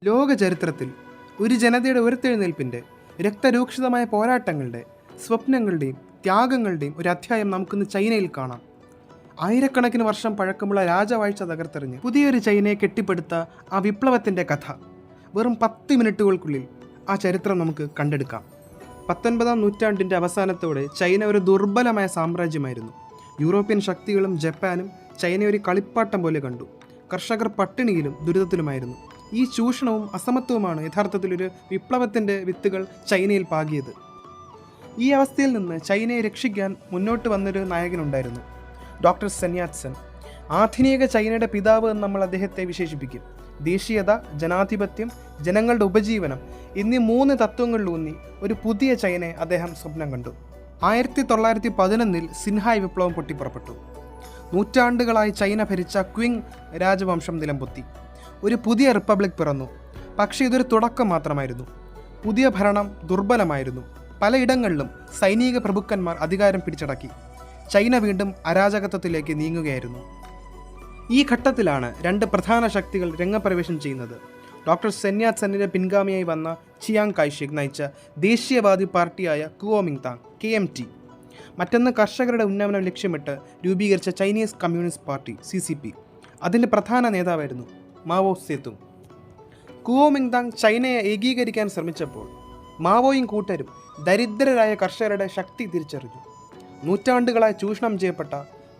ലോക ചരിത്രത്തിൽ ഒരു ജനതയുടെ ഉയർത്തെഴുന്നേൽപ്പിൻ്റെ രക്തരൂക്ഷിതമായ പോരാട്ടങ്ങളുടെ സ്വപ്നങ്ങളുടെയും ത്യാഗങ്ങളുടെയും ഒരു അധ്യായം നമുക്കിന്ന് ചൈനയിൽ കാണാം. ആയിരക്കണക്കിന് വർഷം പഴക്കമുള്ള രാജവാഴ്ച തകർത്തെറിഞ്ഞ് പുതിയൊരു ചൈനയെ കെട്ടിപ്പടുത്ത ആ വിപ്ലവത്തിൻ്റെ കഥ വെറും 10 മിനിറ്റുകൾക്കുള്ളിൽ ആ ചരിത്രം നമുക്ക് കണ്ടെടുക്കാം. 19-ാം നൂറ്റാണ്ടിൻ്റെ അവസാനത്തോടെ ചൈന ഒരു ദുർബലമായ സാമ്രാജ്യമായിരുന്നു. യൂറോപ്യൻ ശക്തികളും ജപ്പാനും ചൈനയെ ഒരു കളിപ്പാട്ടം പോലെ കണ്ടു. കർഷകർ പട്ടിണിയിലും ദുരിതത്തിലുമായിരുന്നു. ഈ ചൂഷണവും അസമത്വവുമാണ് യഥാർത്ഥത്തിൽ ഒരു വിപ്ലവത്തിൻ്റെ വിത്തുകൾ ചൈനയിൽ പാകിയത്. ഈ അവസ്ഥയിൽ നിന്ന് ചൈനയെ രക്ഷിക്കാൻ മുന്നോട്ട് വന്നൊരു നായകനുണ്ടായിരുന്നു, ഡോക്ടർ സെൻ യാറ്റ് സെൻ. ആധുനിക ചൈനയുടെ പിതാവ് എന്ന് നമ്മൾ അദ്ദേഹത്തെ വിശേഷിപ്പിക്കും. ദേശീയത, ജനാധിപത്യം, ജനങ്ങളുടെ ഉപജീവനം എന്നീ 3 തത്വങ്ങളിലൂന്നി ഒരു പുതിയ ചൈനയെ അദ്ദേഹം സ്വപ്നം കണ്ടു. 1911 സിൻഹായ് വിപ്ലവം പൊട്ടിപ്പുറപ്പെട്ടു. നൂറ്റാണ്ടുകളായി ചൈന ഭരിച്ച ക്വിങ് രാജവംശം നിലംപൊത്തി. ഒരു പുതിയ റിപ്പബ്ലിക് പിറന്നു. പക്ഷേ ഇതൊരു തുടക്കം മാത്രമായിരുന്നു. പുതിയ ഭരണം ദുർബലമായിരുന്നു. പലയിടങ്ങളിലും സൈനിക പ്രഭുക്കന്മാർ അധികാരം പിടിച്ചടക്കി. ചൈന വീണ്ടും അരാജകത്വത്തിലേക്ക് നീങ്ങുകയായിരുന്നു. ഈ ഘട്ടത്തിലാണ് 2 പ്രധാന ശക്തികൾ രംഗപ്രവേശം ചെയ്യുന്നത്. ഡോക്ടർ സെൻ യാറ്റ് സെന്നിൻ്റെ പിൻഗാമിയായി വന്ന ചിയാങ് കായ്ഷെക് നയിച്ച ദേശീയവാദി പാർട്ടിയായ കുവോമിങ്താങ് (KMT). മറ്റൊന്ന് കർഷകരുടെ ഉന്നമനം ലക്ഷ്യമിട്ട് രൂപീകരിച്ച ചൈനീസ് കമ്മ്യൂണിസ്റ്റ് പാർട്ടി (CCP). അതിൻ്റെ പ്രധാന നേതാവായിരുന്നു മാവോ സേതുങ്. കുവോമിങ്താങ് ചൈനയെ ഏകീകരിക്കാൻ ശ്രമിച്ചപ്പോൾ മാവോയും കൂട്ടരും ദരിദ്രരായ കർഷകരുടെ ശക്തി തിരിച്ചറിഞ്ഞു. നൂറ്റാണ്ടുകളായി ചൂഷണം ചെയ്യപ്പെട്ട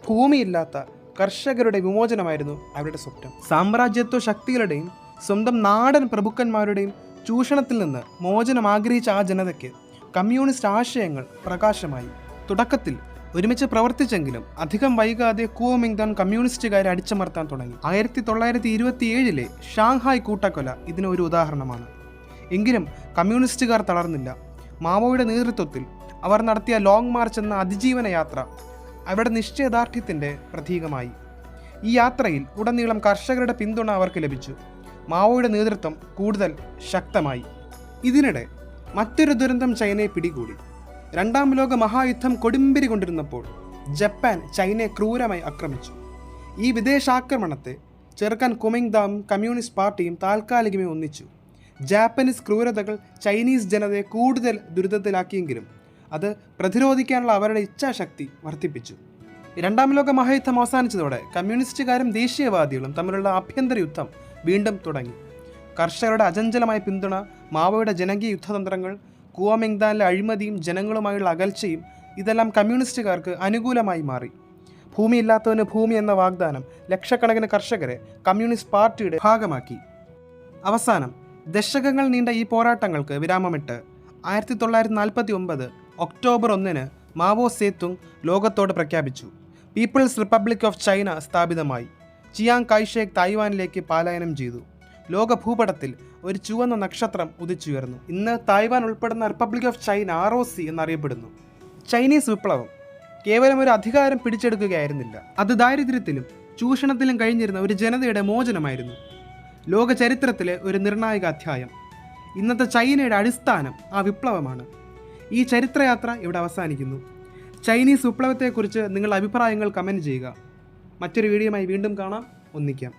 ഭൂമിയില്ലാത്ത കർഷകരുടെ വിമോചനമായിരുന്നു അവരുടെ സ്വപ്നം. സാമ്രാജ്യത്വ ശക്തികളുടെയും സ്വന്തം നാടൻ പ്രഭുക്കന്മാരുടെയും ചൂഷണത്തിൽ നിന്ന് മോചനം ആഗ്രഹിച്ച ആ ജനതയ്ക്ക് കമ്മ്യൂണിസ്റ്റ് ആശയങ്ങൾ പ്രകാശമായി. തുടക്കത്തിൽ ഒരുമിച്ച് പ്രവർത്തിച്ചെങ്കിലും അധികം വൈകാതെ കുവോമിങ്താങ് കമ്മ്യൂണിസ്റ്റുകാരെ അടിച്ചമർത്താൻ തുടങ്ങി. 1927 ഷാങ്ഹായ് കൂട്ടക്കൊല ഇതിന് ഒരു ഉദാഹരണമാണ്. എങ്കിലും കമ്മ്യൂണിസ്റ്റുകാർ തളർന്നില്ല. മാവോയുടെ നേതൃത്വത്തിൽ അവർ നടത്തിയ ലോങ് മാർച്ച് എന്ന അതിജീവന യാത്ര അവരുടെ നിശ്ചയദാർഢ്യത്തിൻ്റെ പ്രതീകമായി. ഈ യാത്രയിൽ ഉടനീളം കർഷകരുടെ പിന്തുണ അവർക്ക് ലഭിച്ചു. മാവോയുടെ നേതൃത്വം കൂടുതൽ ശക്തമായി. ഇതിനിടെ മറ്റൊരു ദുരന്തം ചൈനയെ പിടികൂടി. 2ാം ലോക മഹായുദ്ധം കൊടുമ്പിരി കൊണ്ടിരുന്നപ്പോൾ ജപ്പാൻ ചൈനയെ ക്രൂരമായി ആക്രമിച്ചു. ഈ വിദേശാക്രമണത്തെ ചെറുക്കാൻ കുവോമിങ്താങ്ങും കമ്മ്യൂണിസ്റ്റ് പാർട്ടിയും താൽക്കാലികമായി ഒന്നിച്ചു. ജാപ്പനീസ് ക്രൂരതകൾ ചൈനീസ് ജനതയെ കൂടുതൽ ദുരിതത്തിലാക്കിയെങ്കിലും അത് പ്രതിരോധിക്കാനുള്ള അവരുടെ ഇച്ഛാശക്തി വർദ്ധിപ്പിച്ചു. 2ാം ലോക മഹായുദ്ധം അവസാനിച്ചതോടെ കമ്മ്യൂണിസ്റ്റുകാരും ദേശീയവാദികളും തമ്മിലുള്ള ആഭ്യന്തര യുദ്ധം വീണ്ടും തുടങ്ങി. കർഷകരുടെ അചഞ്ചലമായ പിന്തുണ, മാവോയുടെ ജനകീയ യുദ്ധതന്ത്രങ്ങൾ, കുവോമിങ്താങ്ങിലെ അഴിമതിയും ജനങ്ങളുമായുള്ള അകൽച്ചയും ഇതെല്ലാം കമ്മ്യൂണിസ്റ്റുകാർക്ക് അനുകൂലമായി മാറി. ഭൂമിയില്ലാത്തവന് ഭൂമി എന്ന വാഗ്ദാനം ലക്ഷക്കണക്കിന് കർഷകരെ കമ്മ്യൂണിസ്റ്റ് പാർട്ടിയുടെ ഭാഗമാക്കി. അവസാനം ദശകങ്ങൾ നീണ്ട ഈ പോരാട്ടങ്ങൾക്ക് വിരാമമിട്ട് 1949 ഒക്ടോബർ 1 മാവോ സേതുങ് ലോകത്തോട് പ്രഖ്യാപിച്ചു. പീപ്പിൾസ് റിപ്പബ്ലിക് ഓഫ് ചൈന സ്ഥാപിതമായി. ചിയാങ് കായ്ഷെക് തായ്വാനിലേക്ക് പലായനം ചെയ്തു. ലോക ഭൂപടത്തിൽ ഒരു ചുവന്ന നക്ഷത്രം ഉദിച്ചുയർന്നു. ഇന്ന് തായ്വാൻ ഉൾപ്പെടുന്ന റിപ്പബ്ലിക് ഓഫ് ചൈന ROC എന്നറിയപ്പെടുന്നു. ചൈനീസ് വിപ്ലവം കേവലം ഒരു അധികാരം പിടിച്ചെടുക്കുകയായിരുന്നില്ല. അത് ദാരിദ്ര്യത്തിലും ചൂഷണത്തിലും കഴിഞ്ഞിരുന്ന ഒരു ജനതയുടെ മോചനമായിരുന്നു. ലോക ചരിത്രത്തിലെ ഒരു നിർണായക അധ്യായം. ഇന്നത്തെ ചൈനയുടെ അടിസ്ഥാനം ആ വിപ്ലവമാണ്. ഈ ചരിത്രയാത്ര ഇവിടെ അവസാനിക്കുന്നു. ചൈനീസ് വിപ്ലവത്തെക്കുറിച്ച് നിങ്ങളുടെ അഭിപ്രായങ്ങൾ കമൻറ്റ് ചെയ്യുക. മറ്റൊരു വീഡിയോയുമായി വീണ്ടും കാണാം. ഒന്നിക്കാം.